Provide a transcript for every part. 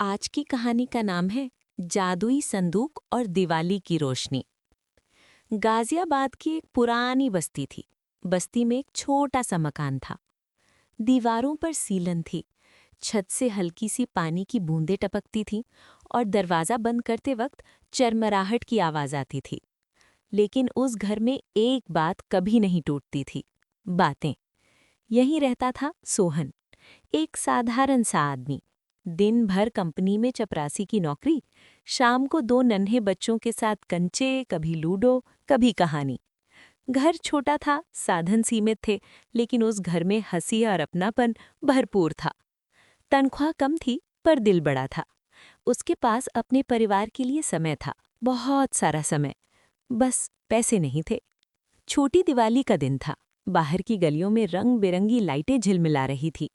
आज की कहानी का नाम है जादुई संदूक और दिवाली की रोशनी। गाजियाबाद की एक पुरानी बस्ती थी। बस्ती में एक छोटा सा मकान था। दीवारों पर सीलन थी, छत से हल्की सी पानी की बूंदें टपकती थीं और दरवाज़ा बंद करते वक्त चरमराहट की आवाज़ आती थी। लेकिन उस घर में एक बात कभी नहीं टूटती थी, बातें। यहीं रहता था सोहन, एक साधारण सा आदमी। दिन भर कंपनी में चपरासी की नौकरी, शाम को दो नन्हे बच्चों के साथ कंचे, कभी लूडो, कभी कहानी। घर छोटा था, साधन सीमित थे, लेकिन उस घर में हंसी और अपनापन भरपूर था। तनख्वाह कम थी, पर दिल बड़ा था। उसके पास अपने परिवार के लिए समय था, बहुत सारा समय। बस पैसे नहीं थे। छोटी दिवाली का दिन था। बाहर की गलियों में रंग बिरंगी लाइटें झिलमिला रही थी।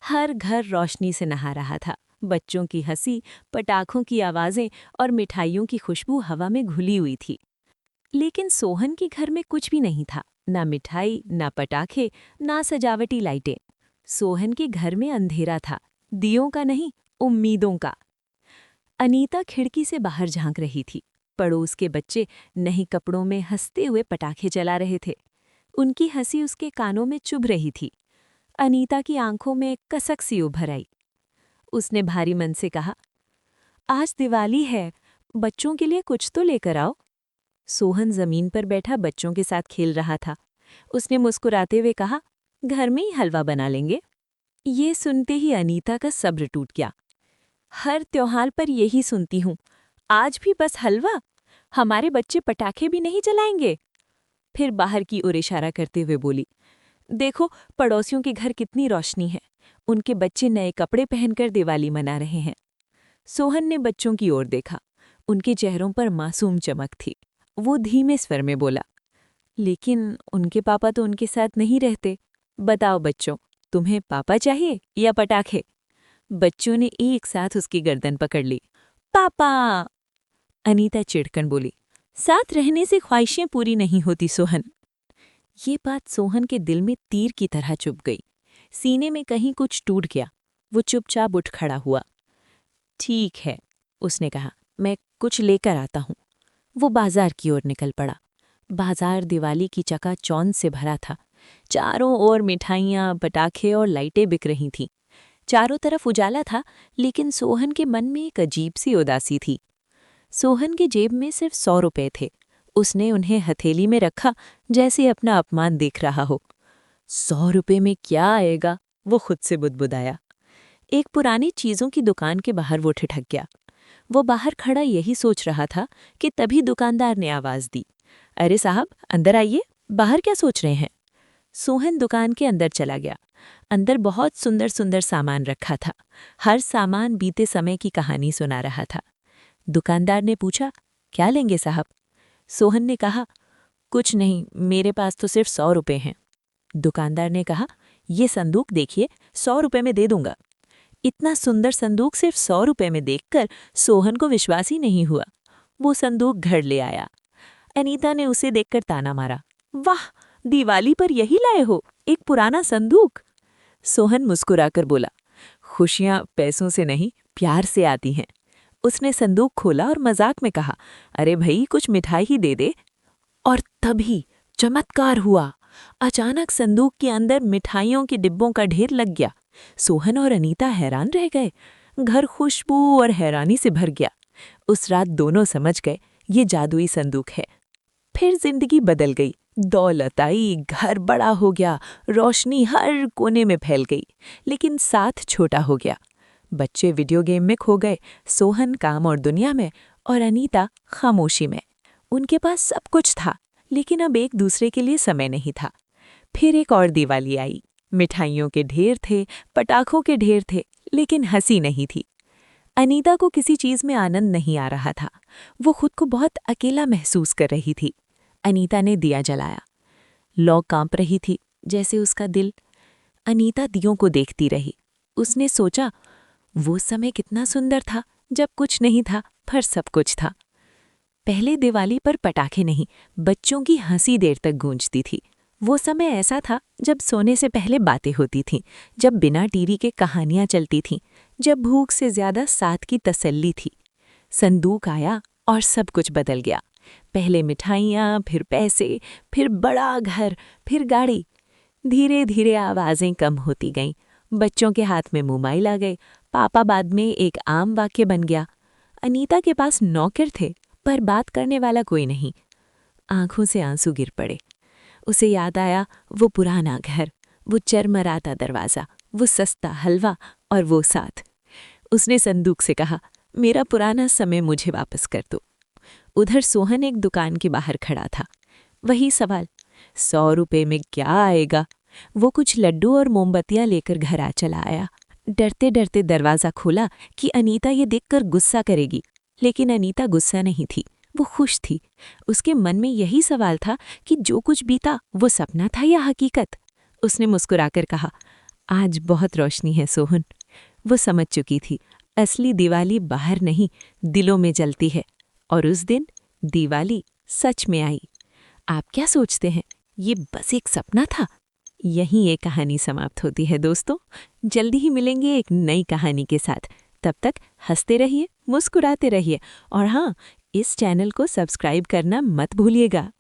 हर घर रोशनी से नहा रहा था। बच्चों की हंसी, पटाखों की आवाजें और मिठाइयों की खुशबू हवा में घुली हुई थी। लेकिन सोहन के घर में कुछ भी नहीं था, ना मिठाई, ना पटाखे, ना सजावटी लाइटें। सोहन के घर में अंधेरा था, दियों का नहीं, उम्मीदों का। अनीता खिड़की से बाहर झांक रही थी। पड़ोस के बच्चे नए कपड़ों में हंसते हुए पटाखे जला रहे थे। उनकी हंसी उसके कानों में चुभ रही थी। अनीता की आंखों में कसक सी उभर आई। उसने भारी मन से कहा, आज दिवाली है, बच्चों के लिए कुछ तो लेकर आओ। सोहन जमीन पर बैठा बच्चों के साथ खेल रहा था। उसने मुस्कुराते हुए कहा, घर में ही हलवा बना लेंगे। ये सुनते ही अनीता का सब्र टूट गया। हर त्योहार पर यही सुनती हूँ, आज भी बस हलवा? हमारे बच्चे पटाखे भी नहीं जलाएंगे? फिर बाहर की ओर इशारा करते हुए बोली, देखो पड़ोसियों के घर कितनी रोशनी है। उनके बच्चे नए कपड़े पहनकर दिवाली मना रहे हैं। सोहन ने बच्चों की ओर देखा। उनके चेहरों पर मासूम चमक थी। वो धीमे स्वर में बोला, लेकिन उनके पापा तो उनके साथ नहीं रहते। बताओ बच्चों, तुम्हें पापा चाहिए या पटाखे? बच्चों ने एक साथ उसकी गर्दन पकड़ ली। पापा! अनीता चिढ़कर बोली, साथ रहने से ख्वाहिशें पूरी नहीं होती सोहन। ये बात सोहन के दिल में तीर की तरह चुभ गई। सीने में कहीं कुछ टूट गया। वो चुपचाप उठ खड़ा हुआ। ठीक है, उसने कहा, मैं कुछ लेकर आता हूँ। वो बाजार की ओर निकल पड़ा। बाजार दिवाली की चकाचौंध से भरा था। चारों ओर मिठाइयाँ, पटाखे और लाइटें बिक रही थीं। चारों तरफ उजाला था, लेकिन सोहन के मन में एक अजीब सी उदासी थी। सोहन की जेब में सिर्फ 100 रुपए थे। उसने उन्हें हथेली में रखा, जैसे अपना अपमान देख रहा हो। 100 रुपए में क्या आएगा? वो खुद से बुदबुदाया। एक पुरानी चीज़ों की दुकान के बाहर वो ठिठक गया। वो बाहर खड़ा यही सोच रहा था कि तभी दुकानदार ने आवाज़ दी, अरे साहब, अंदर आइए, बाहर क्या सोच रहे हैं? सोहन दुकान के अंदर चला गया। अंदर बहुत सुंदर सुंदर सामान रखा था। हर सामान बीते समय की कहानी सुना रहा था। दुकानदार ने पूछा, क्या लेंगे साहब? सोहन ने कहा, कुछ नहीं, मेरे पास तो सिर्फ 100 रुपए हैं। दुकानदार ने कहा, ये संदूक देखिए, 100 रुपए में दे दूंगा। इतना सुंदर संदूक सिर्फ 100 रुपए में देखकर सोहन को विश्वास ही नहीं हुआ। वो संदूक घर ले आया। अनीता ने उसे देखकर ताना मारा, वाह, दिवाली पर यही लाए हो, एक पुराना संदूक? सोहन मुस्कुराकर बोला, खुशियां पैसों से नहीं, प्यार से आती हैं। उसने संदूक खोला और मजाक में कहा, अरे भई, कुछ मिठाई ही दे दे। और तभी चमत्कार हुआ। अचानक संदूक के अंदर मिठाइयों के डिब्बों का ढेर लग गया। सोहन और अनीता हैरान रह गए। घर खुशबू और हैरानी से भर गया। उस रात दोनों समझ गए, ये जादुई संदूक है। फिर जिंदगी बदल गई। दौलत आई, घर बड़ा हो गया, रोशनी हर कोने में फैल गई, लेकिन साथ छोटा हो गया। बच्चे वीडियो गेम में खो गए, सोहन काम और दुनिया में, और अनीता खामोशी में। उनके पास सब कुछ था, लेकिन अब एक दूसरे के लिए समय नहीं था। फिर एक और दिवाली आई। मिठाइयों के ढेर थे, पटाखों के ढेर थे, लेकिन हंसी नहीं थी। अनीता को किसी चीज में आनंद नहीं आ रहा था। वो खुद को बहुत अकेला महसूस कर रही थी। अनीता ने दिया जलाया। लौ कांप रही थी, जैसे उसका दिल। अनीता दियों को देखती रही। उसने सोचा, वो समय कितना सुंदर था, जब कुछ नहीं था, पर सब कुछ था। पहले दिवाली पर पटाखे नहीं, बच्चों की हंसी देर तक गूंजती थी। वो समय ऐसा था जब सोने से पहले बातें होती थीं, जब बिना टीवी के कहानियां चलती थीं, जब भूख से ज्यादा साथ की तसल्ली थी। संदूक आया और सब कुछ बदल गया। पहले मिठाइयाँ, फिर पैसे, फिर बड़ा घर, फिर गाड़ी। धीरे धीरे आवाज़ें कम होती गईं। बच्चों के हाथ में मोबाइल आ गए। पापा बाद में एक आम वाक्य बन गया। अनीता के पास नौकर थे, पर बात करने वाला कोई नहीं। आंखों से आंसू गिर पड़े। उसे याद आया वो पुराना घर, वो चरमराता दरवाज़ा, वो सस्ता हलवा और वो साथ। उसने संदूक से कहा, मेरा पुराना समय मुझे वापस कर दो। उधर सोहन एक दुकान के बाहर खड़ा था। वही सवाल, 100 रुपये में क्या आएगा? वो कुछ लड्डू और मोमबत्तियां लेकर घर आ चला आया। डरते डरते दरवाज़ा खोला कि अनीता ये देखकर गुस्सा करेगी, लेकिन अनीता गुस्सा नहीं थी, वो खुश थी। उसके मन में यही सवाल था कि जो कुछ बीता वो सपना था या हकीकत। उसने मुस्कुराकर कहा, आज बहुत रोशनी है सोहन। वो समझ चुकी थी, असली दिवाली बाहर नहीं, दिलों में जलती है। और उस दिन दिवाली सच में आई। आप क्या सोचते हैं, ये बस एक सपना था? यहीं ये कहानी समाप्त होती है दोस्तों। जल्दी ही मिलेंगे एक नई कहानी के साथ। तब तक हंसते रहिए, मुस्कुराते रहिए और हाँ, इस चैनल को सब्सक्राइब करना मत भूलिएगा।